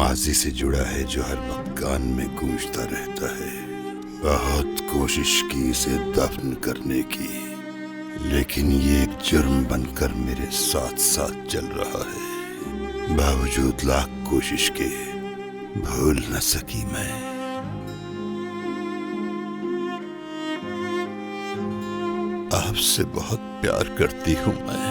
माजी से जुड़ा है जो हर वक्त कान में गूंजता रहता है। बहुत कोशिश की इसे दफन करने की, लेकिन ये एक जुर्म बनकर मेरे साथ साथ चल रहा है। बावजूद लाख कोशिश के भूल न सकी मैं। आपसे बहुत प्यार करती हूं मैं।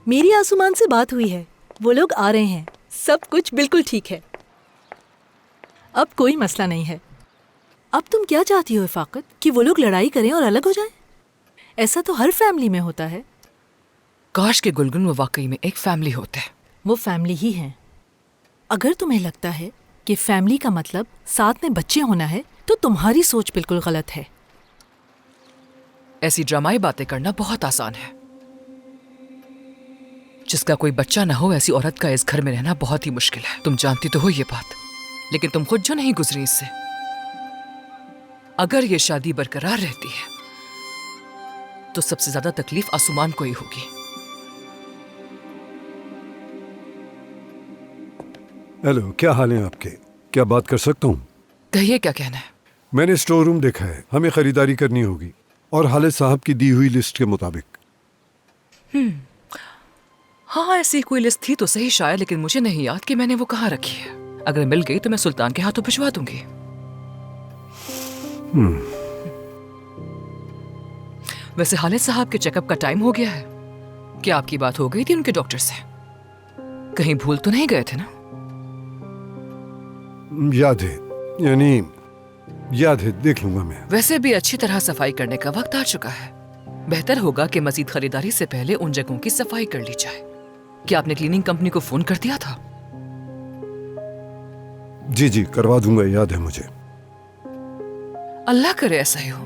मेरी आसुमान से बात हुई है, वो लोग आ रहे हैं। सब कुछ बिल्कुल ठीक है, अब कोई मसला नहीं है। अब तुम क्या चाहती हो इफाकत, कि वो लोग लड़ाई करें और अलग हो जाएं? ऐसा तो हर फैमिली में होता है। काश के गुलगुन वो वाकई में एक फैमिली होते। वो फैमिली ही है। अगर तुम्हें लगता है कि फैमिली का मतलब साथ में बच्चे होना है, तो तुम्हारी सोच बिल्कुल गलत है। ऐसी ड्रामाई बातें करना बहुत आसान है। जिसका कोई बच्चा ना हो, ऐसी औरत का इस घर में रहना बहुत ही मुश्किल है। तुम जानती तो हो ये बात, लेकिन तुम खुद जो नहीं गुजरी इससे। अगर ये शादी बरकरार रहती है तो सबसे ज्यादा तकलीफ आसुमान को ही होगी। हेलो, क्या हाल है आपके? क्या बात कर सकता हूँ? कहिए, क्या कहना है? मैंने स्टोर रूम देखा है, हमें खरीदारी करनी होगी और हालिद साहब की दी हुई लिस्ट के मुताबिक। हाँ, ऐसी कोई लिस्ट थी तो सही शायद, लेकिन मुझे नहीं याद कि मैंने वो कहाँ रखी है। अगर मिल गई तो मैं सुल्तान के हाथों भिजवा दूंगी। वैसे हालिद साहब के चेकअप का टाइम हो गया है। क्या आपकी बात हो गई थी उनके डॉक्टर से? कहीं भूल तो नहीं गए थे ना? याद है, यानी याद है, देख लूंगा मैं। वैसे भी अच्छी तरह सफाई करने का वक्त आ चुका है। बेहतर होगा कि मजीद खरीदारी से पहले उन जगहों की सफाई कर ली जाए। क्या आपने क्लीनिंग कंपनी को फोन कर दिया था? जी जी, करवा दूंगा, याद है मुझे। अल्लाह करे ऐसा ही हो।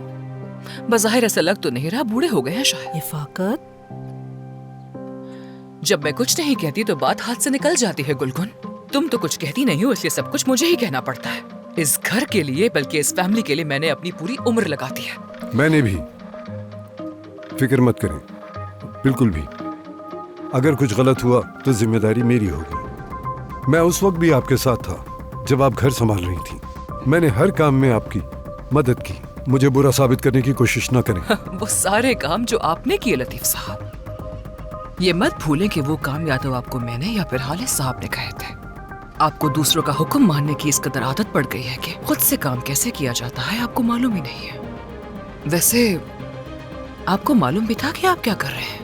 बज़ाहिर ऐसा लग तो नहीं रहा, बूढ़े हो गए हैं शायद। इफाकत, जब मैं कुछ नहीं कहती तो बात हाथ से निकल जाती है गुलगुन। तुम तो कुछ कहती नहीं हो, इसलिए सब कुछ मुझे ही कहना पड़ता है। इस घर के लिए, बल्कि इस फैमिली के लिए मैंने अपनी पूरी उम्र लगा दी है। मैंने भी। फिक्र मत करें, बिल्कुल भी। अगर कुछ गलत हुआ तो जिम्मेदारी मेरी होगी। मैं उस वक्त भी आपके साथ था जब आप घर संभाल रही थी। मैंने हर काम में आपकी मदद की। मुझे बुरा साबित करने की कोशिश ना करें। वो सारे काम जो आपने किए लतीफ साहब, ये मत भूलें कि वो काम या तो आपको मैंने या फिर हालिद साहब ने कहे थे। आपको दूसरों का हुक्म मानने की इस कदर आदत पड़ गई है कि खुद से काम कैसे किया जाता है आपको मालूम ही नहीं है। वैसे आपको मालूम भी था कि आप क्या कर रहे हैं?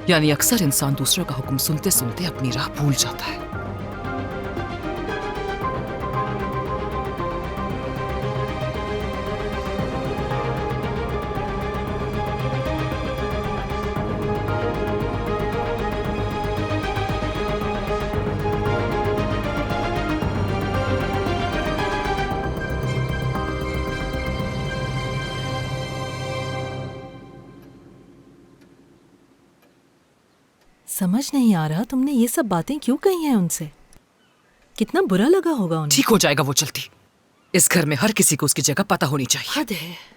यानी अक्सर इंसान दूसरों का हुक्म सुनते सुनते अपनी राह भूल जाता है। समझ नहीं आ रहा तुमने ये सब बातें क्यों कही हैं उनसे। कितना बुरा लगा होगा उन्हें। ठीक हो जाएगा वो जल्दी। इस घर में हर किसी को उसकी जगह पता होनी चाहिए। हद है।